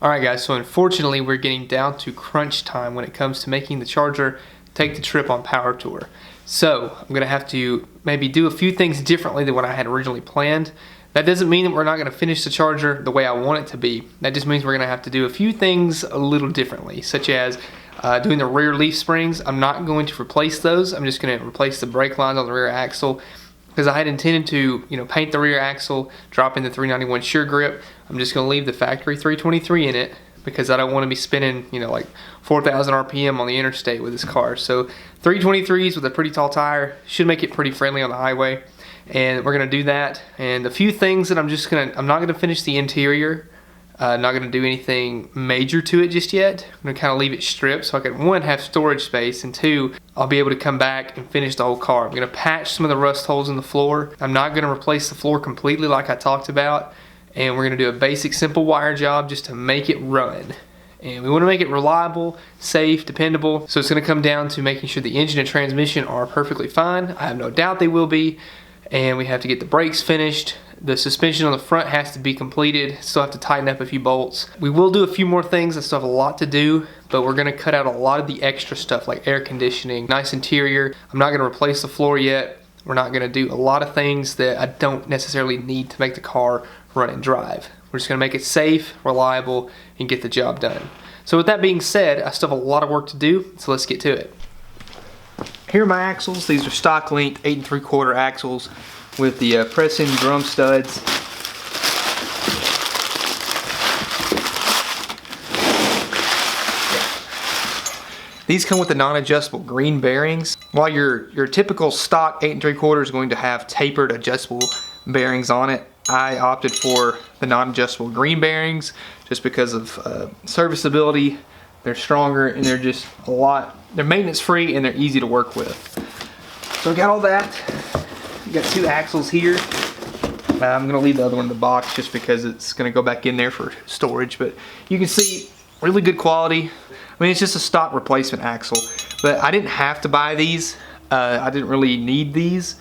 Alright guys, so unfortunately we're getting down to crunch time when it comes to making the Charger take the trip on Power Tour. So I'm going to have to maybe do a few things differently than what I had originally planned. That doesn't mean that we're not going to finish the Charger the way I want it to be. That just means we're going to have to do a few things a little differently, such as doing the rear leaf springs. I'm not going to replace those. I'm just going to replace the brake lines on the rear axle, because I had intended to, paint the rear axle, drop in the 391 Sure Grip. I'm just going to leave the factory 323 in it because I don't want to be spinning, like 4,000 RPM on the interstate with this car. So 323s with a pretty tall tire should make it pretty friendly on the highway. And we're going to do that. And a few things that I'm not going to finish the interior. Not going to do anything major to it just yet. I'm going to kind of leave it stripped so I can, one, have storage space, and two, I'll be able to come back and finish the whole car. I'm going to patch some of the rust holes in the floor. I'm not going to replace the floor completely like I talked about, and we're going to do a basic simple wire job just to make it run. And we want to make it reliable, safe, dependable. So it's going to come down to making sure the engine and transmission are perfectly fine. I have no doubt they will be. And we have to get the brakes finished. The suspension on the front has to be completed. Still have to tighten up a few bolts. We will do a few more things. I still have a lot to do, but we're going to cut out a lot of the extra stuff like air conditioning, nice interior. I'm not going to replace the floor yet. We're not going to do a lot of things that I don't necessarily need to make the car run and drive. We're just going to make it safe, reliable, and get the job done. So with that being said, I still have a lot of work to do, so let's get to it. Here are my axles. These are stock length 8 3/4 axles with the press-in drum studs. These come with the non-adjustable green bearings. While your typical stock 8 3/4 is going to have tapered adjustable bearings on it, I opted for the non-adjustable green bearings just because of serviceability. They're stronger and they're just they're maintenance free and they're easy to work with. So I got all that. Got 2 axles here. I'm going to leave the other one in the box just because it's going to go back in there for storage. But you can see really good quality. I mean, it's just a stock replacement axle. But I didn't have to buy these. I didn't really need these.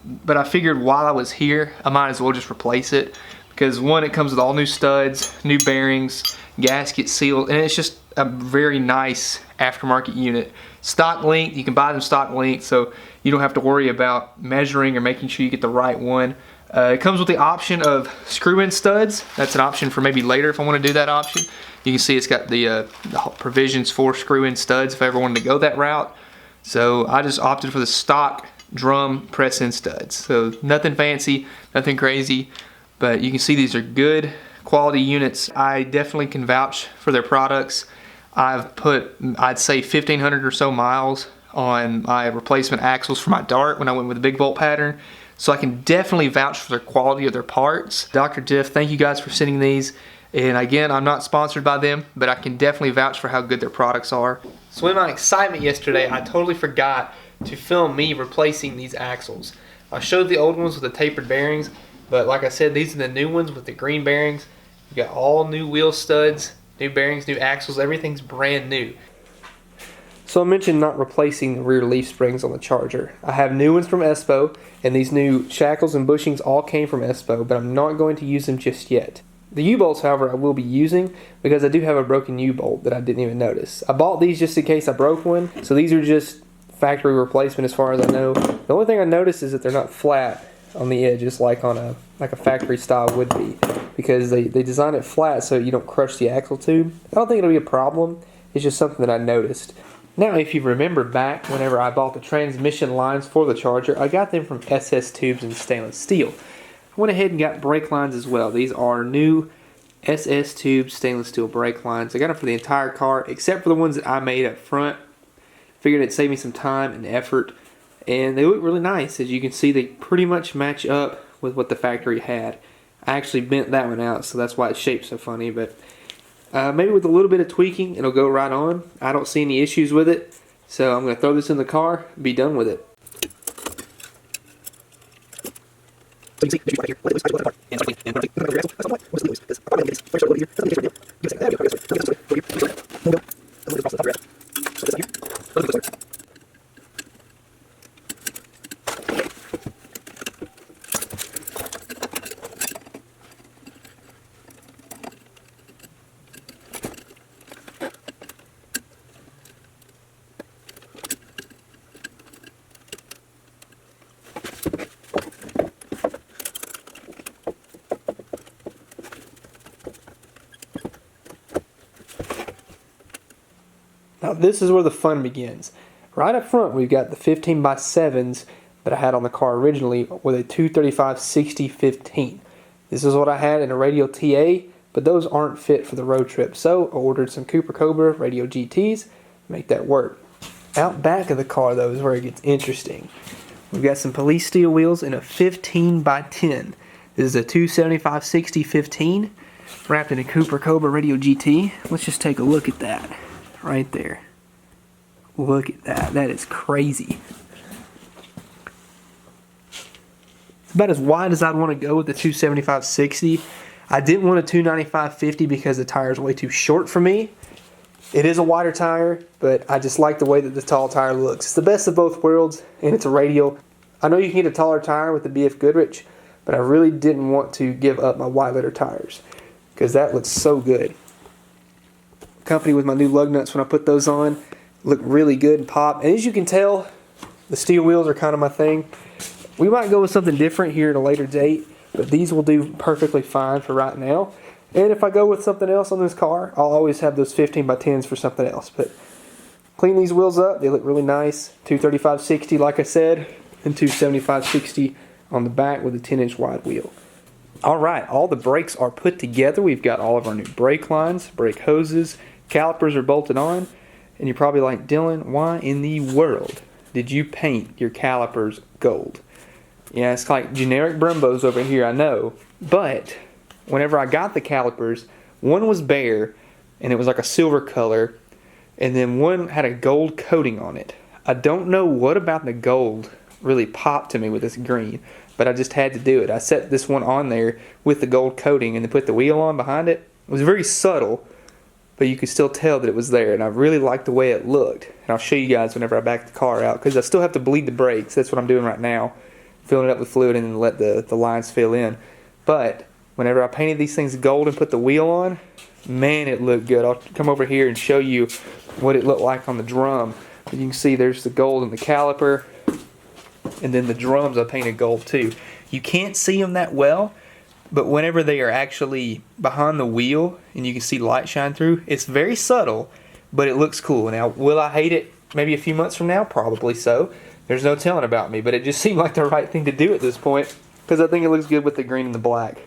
But I figured while I was here, I might as well just replace it. Because one, it comes with all new studs, new bearings, gasket sealed, and it's just a very nice aftermarket unit. Stock length, you can buy them stock length, so you don't have to worry about measuring or making sure you get the right one. It comes with the option of screw-in studs. That's an option for maybe later if I want to do that option. You can see it's got the provisions for screw-in studs if I ever wanted to go that route. So I just opted for the stock drum press-in studs. So nothing fancy, nothing crazy, but you can see these are good quality units. I definitely can vouch for their products. I've put, I'd say 1,500 or so miles on my replacement axles for my Dart when I went with the big bolt pattern. So I can definitely vouch for their quality of their parts. Dr. Diff, thank you guys for sending these. And again, I'm not sponsored by them, but I can definitely vouch for how good their products are. So in my excitement yesterday, I totally forgot to film me replacing these axles. I showed the old ones with the tapered bearings, but like I said, these are the new ones with the green bearings. You got all new wheel studs, new bearings, new axles, everything's brand new. So I mentioned not replacing the rear leaf springs on the Charger. I have new ones from Espo, and these new shackles and bushings all came from Espo, but I'm not going to use them just yet. The U-bolts, however, I will be using because I do have a broken U-bolt that I didn't even notice. I bought these just in case I broke one, so these are just factory replacement as far as I know. The only thing I noticed is that they're not flat on the edges like on a factory style would be, because they design it flat so you don't crush the axle tube. I don't think it'll be a problem. It's just something that I noticed. Now, if you remember back whenever I bought the transmission lines for the Charger, I got them from SS tubes in stainless steel. I went ahead and got brake lines as well. These are new SS tube stainless steel brake lines. I got them for the entire car except for the ones that I made up front. Figured it'd save me some time and effort, and they look really nice. As you can see, they pretty much match up with what the factory had. I actually bent that one out, so that's why it's shaped so funny, but maybe with a little bit of tweaking it'll go right on. I don't see any issues with it, so I'm going to throw this in the car and be done with it. So you can see right here, let it loose, apart, and perfectly, and perfectly, that's all right. What's the loose? Because I'm going to get this, here, give it a second, there we go, there we go, a little bit across the top of it. So this here, a little bit closer. Now this is where the fun begins. Right up front we've got the 15x7s that I had on the car originally with a 235/60/15. This is what I had in a radial TA, but those aren't fit for the road trip, so I ordered some Cooper Cobra radial GTs to make that work. Out back of the car though is where it gets interesting. We've got some police steel wheels in a 15x10. This is a 275/60/15 wrapped in a Cooper Cobra radial GT. Let's just take a look at that right there. Look at that. That is crazy. It's about as wide as I'd want to go with the 275/60. I didn't want a 295/50 because the tire is way too short for me. It is a wider tire, but I just like the way that the tall tire looks. It's the best of both worlds, and it's a radial. I know you can get a taller tire with the BF Goodrich, but I really didn't want to give up my wide letter tires because that looks so good. Accompanied with my new lug nuts when I put those on, look really good and pop. And as you can tell, the steel wheels are kind of my thing. We might go with something different here at a later date, but these will do perfectly fine for right now. And if I go with something else on this car, I'll always have those 15x10s for something else. But clean these wheels up. They look really nice. 235/60 like I said, and 275/60 on the back with a 10-inch wide wheel. Alright, all the brakes are put together. We've got all of our new brake lines, brake hoses, calipers are bolted on. And you're probably like, Dylan, why in the world did you paint your calipers gold? Yeah, it's like generic Brembos over here, I know. But whenever I got the calipers, one was bare and it was like a silver color, and then one had a gold coating on it. I don't know what about the gold really popped to me with this green, but I just had to do it. I set this one on there with the gold coating and then put the wheel on behind it. It was very subtle, but you could still tell that it was there, and I really liked the way it looked. And I'll show you guys whenever I back the car out, because I still have to bleed the brakes. That's what I'm doing right now, filling it up with fluid and then let the lines fill in. But whenever I painted these things gold and put the wheel on, man, it looked good. I'll come over here and show you what it looked like on the drum. You can see there's the gold in the caliper, and then the drums I painted gold too. You can't see them that well, but whenever they are actually behind the wheel and you can see light shine through, it's very subtle, but it looks cool. Now, will I hate it maybe a few months from now? Probably so. There's no telling about me, but it just seemed like the right thing to do at this point because I think it looks good with the green and the black.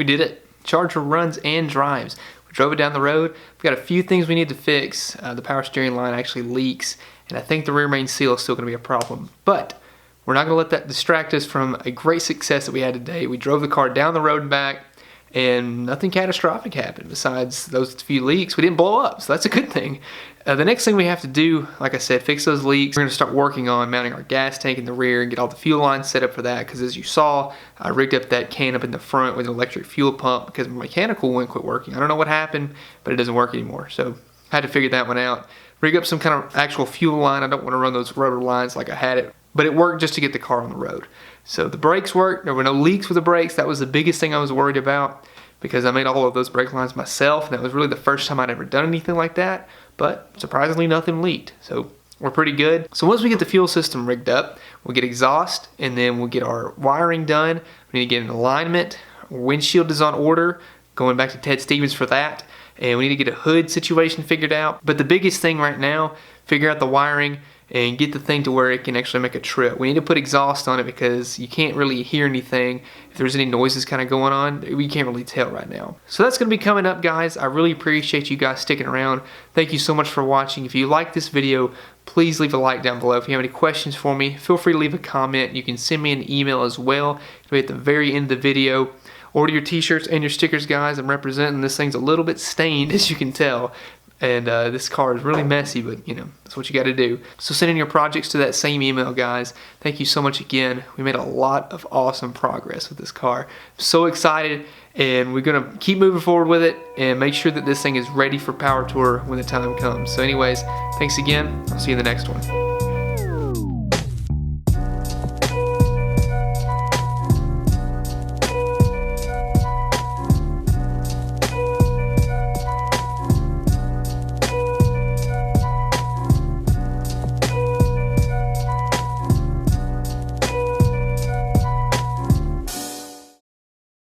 We did it. Charger runs and drives. We drove it down the road. We've got a few things we need to fix. The power steering line actually leaks, and I think the rear main seal is still going to be a problem. But we're not going to let that distract us from a great success that we had today. We drove the car down the road and back, and nothing catastrophic happened besides those few leaks. We didn't blow up, so that's a good thing. The next thing we have to do, like I said, fix those leaks. We're going to start working on mounting our gas tank in the rear and get all the fuel lines set up for that, because as you saw, I rigged up that can up in the front with an electric fuel pump because my mechanical one quit working. I don't know what happened, but it doesn't work anymore, so I had to figure that one out. Rig up some kind of actual fuel line. I don't want to run those rotor lines like I had it, but it worked just to get the car on the road. So the brakes worked. There were no leaks with the brakes. That was the biggest thing I was worried about, because I made all of those brake lines myself, and that was really the first time I'd ever done anything like that, but surprisingly nothing leaked, so we're pretty good. So once we get the fuel system rigged up, we'll get exhaust, and then we'll get our wiring done. We need to get an alignment. Windshield is on order, going back to Ted Stevens for that, and we need to get a hood situation figured out. But the biggest thing right now, figure out the wiring and get the thing to where it can actually make a trip. We need to put exhaust on it because you can't really hear anything. If there's any noises kind of going on, we can't really tell right now. So that's going to be coming up, guys. I really appreciate you guys sticking around. Thank you so much for watching. If you like this video, please leave a like down below. If you have any questions for me, feel free to leave a comment. You can send me an email as well. It'll be at the very end of the video. Order your t-shirts and your stickers, guys. I'm representing. This thing's a little bit stained, as you can tell. And this car is really messy, but you know, that's what you got to do. So send in your projects to that same email, guys. Thank you so much again. We made a lot of awesome progress with this car. I'm so excited, and we're going to keep moving forward with it and make sure that this thing is ready for Power Tour when the time comes. So anyways, thanks again. I'll see you in the next one.